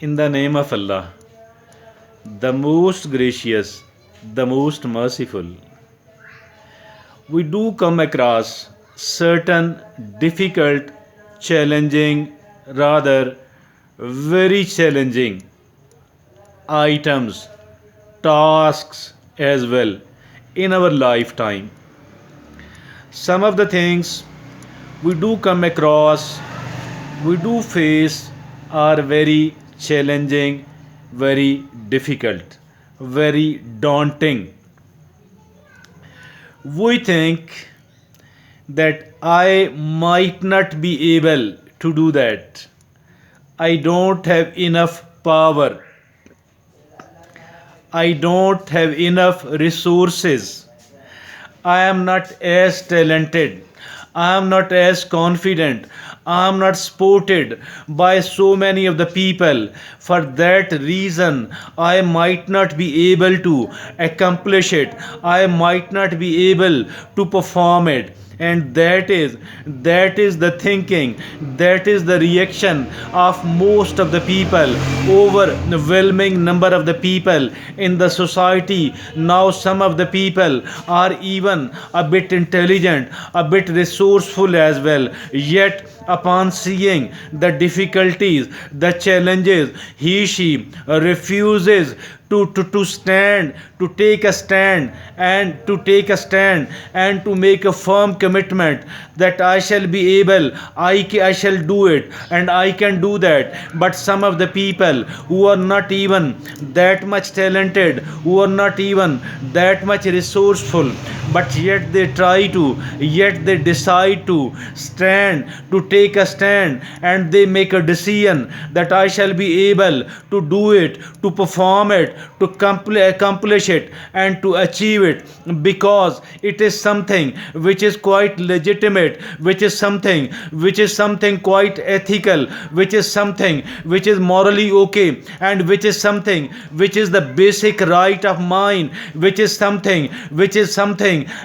In the name of Allah, the most gracious, the most merciful. We do come across certain difficult, challenging, rather very challenging items, tasks as well in our lifetime. Some of the things we do come across, we do face are very challenging, very difficult, very daunting. We think that I might not be able to do that. I don't have enough power. I don't have enough resources. I am not as talented. I am not as confident. I am not supported by so many of the people. For that reason, I might not be able to accomplish it. I might not be able to perform it. And that is the thinking, that is the reaction of most of the people, overwhelming number of the people in the society. Now some of the people are even a bit intelligent, a bit resourceful as well, yet upon seeing the difficulties, the challenges, she refuses to stand, to take a stand, and to make a firm commitment that I shall be able, I shall do it, and I can do that. But some of the people who are not even that much talented, who are not even that much resourceful, but yet they decide to stand, to take a stand, and they make a decision that I shall be able to do it, to perform it, to accomplish it, and to achieve it, because it is something which is quite legitimate, which is something quite ethical, which is something which is morally okay, and which is something which is the basic right of mine, which is something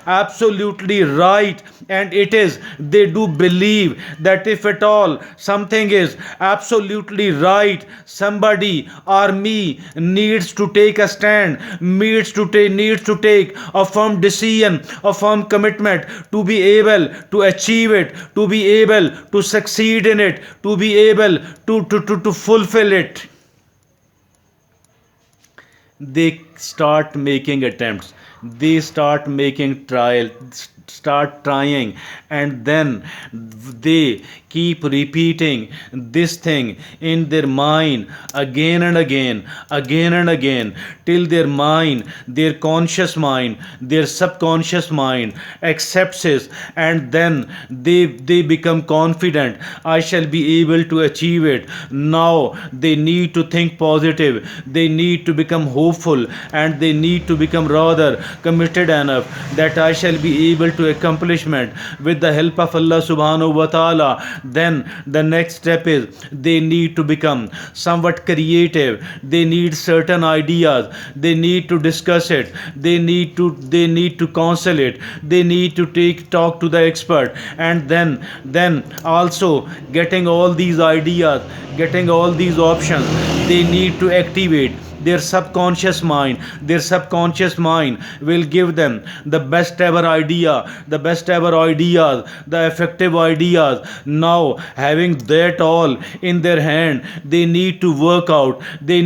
absolutely right. And it is, they do believe that if at all something is absolutely right, somebody or me needs to take a stand, needs to take a firm decision, a firm commitment, to be able to achieve it, to be able to succeed in it, to be able to fulfill it. They start making attempts, they start making trial, start trying, and then they keep repeating this thing in their mind again and again, till their mind, their conscious mind, their subconscious mind accepts it, and then they become confident, I shall be able to achieve it. Now they need to think positive, they need to become hopeful, and they need to become rather committed enough that I shall be able to accomplishment with the help of Allah subhanahu wa ta'ala. Then the next step is they need to become somewhat creative, they need certain ideas, they need to discuss it, they need to counsel it, they need to take talk to the expert, and then also getting all these ideas, getting all these options, they need to activate their subconscious mind. Their subconscious mind will give them the best ever idea, the best ever ideas, the effective ideas. Now having that all in their hand, they need to work out the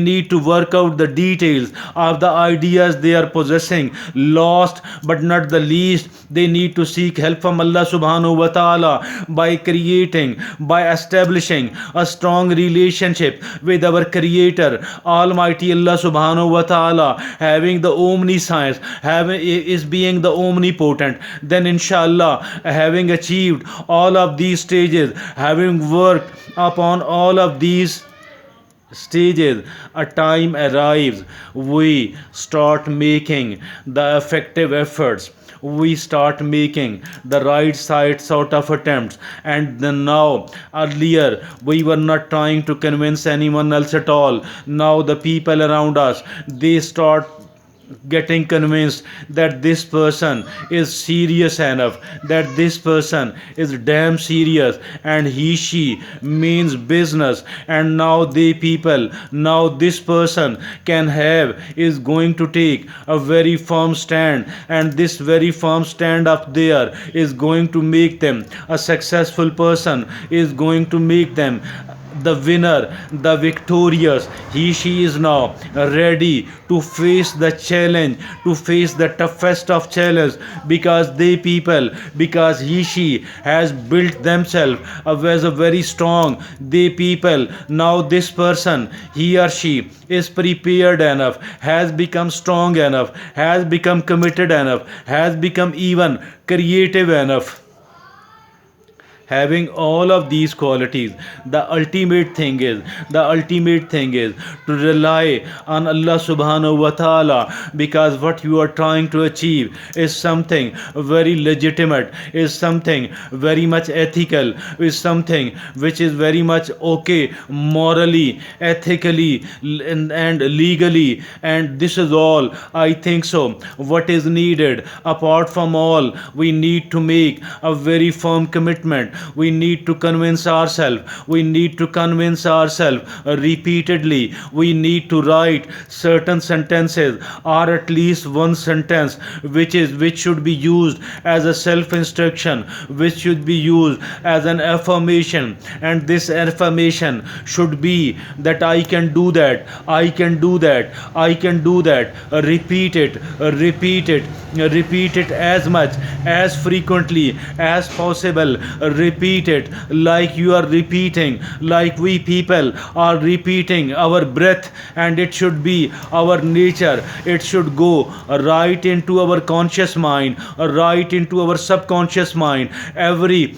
details of the ideas they are possessing. Last but not the least, they need to seek help from Allah subhanahu wa ta'ala by creating, by establishing a strong relationship with our creator Almighty Allah subhanahu wa ta'ala, having the omniscience, having is being the omnipotent. Then inshallah, having achieved all of these stages, having worked upon all of these stages, a time arrives, we start making the effective efforts, we start making the right side sort of attempts. And then now, earlier we were not trying to convince anyone else at all. Now the people around us, they start getting convinced that this person is serious enough, that this person is damn serious, and she means business, and now they people, now this person can have, is going to take a very firm stand, and this very firm stand up there is going to make them a successful person, is going to make them the winner, the victorious. She is now ready to face the challenge, to face the toughest of challenge, because they people, because she has built themselves as a very strong. They people, now this person, he or she is prepared enough, has become strong enough, has become committed enough, has become even creative enough. Having all of these qualities, the ultimate thing is to rely on Allah subhanahu wa ta'ala, because what you are trying to achieve is something very legitimate, is something very much ethical, is something which is very much okay morally, ethically, and legally. And this is all, I think so, what is needed. Apart from all, we need to make a very firm commitment. We need to convince ourselves, we need to convince ourselves repeatedly. We need to write certain sentences, or at least one sentence, which should be used as a self instruction, which should be used as an affirmation. And this affirmation should be that I can do that, I can do that, I can do that. Repeat it, repeat it, repeat it as much, as frequently as possible. Repeat it like you are repeating, like we people are repeating our breath, and it should be our nature. It should go right into our conscious mind, right into our subconscious mind. Every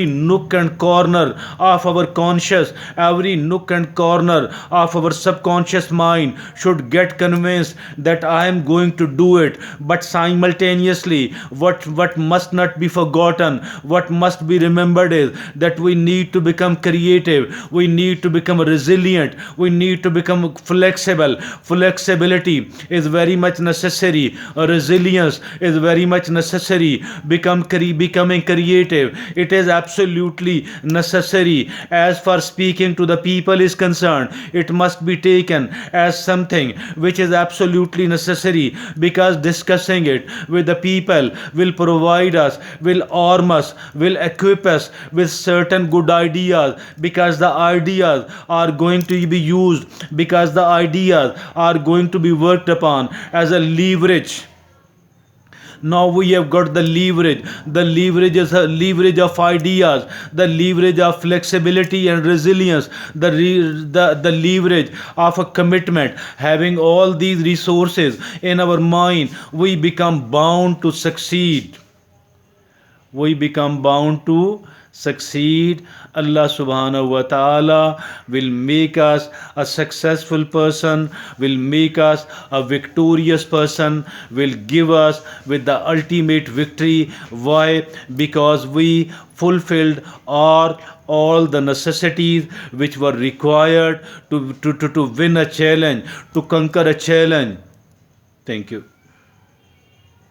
nook and corner of our conscious, every nook and corner of our subconscious mind should get convinced that I am going to do it. But simultaneously, what must not be forgotten, what must be remembered is that we need to become creative, we need to become resilient, we need to become flexible. Flexibility is very much necessary, resilience is very much necessary. Becoming creative, it is absolutely necessary. As far speaking to the people is concerned, it must be taken as something which is absolutely necessary, because discussing it with the people will provide us, will arm us, will equip us with certain good ideas, because the ideas are going to be used, because the ideas are going to be worked upon as a leverage. Now we have got the leverage. The leverage is a leverage of ideas, the leverage of flexibility and resilience, the leverage of a commitment. Having all these resources in our mind, we become bound to succeed. We become bound to succeed. Allah subhanahu wa ta'ala will make us a successful person, will make us a victorious person, will give us with the ultimate victory. Why? Because we fulfilled all the necessities which were required to win a challenge, to conquer a challenge. Thank you.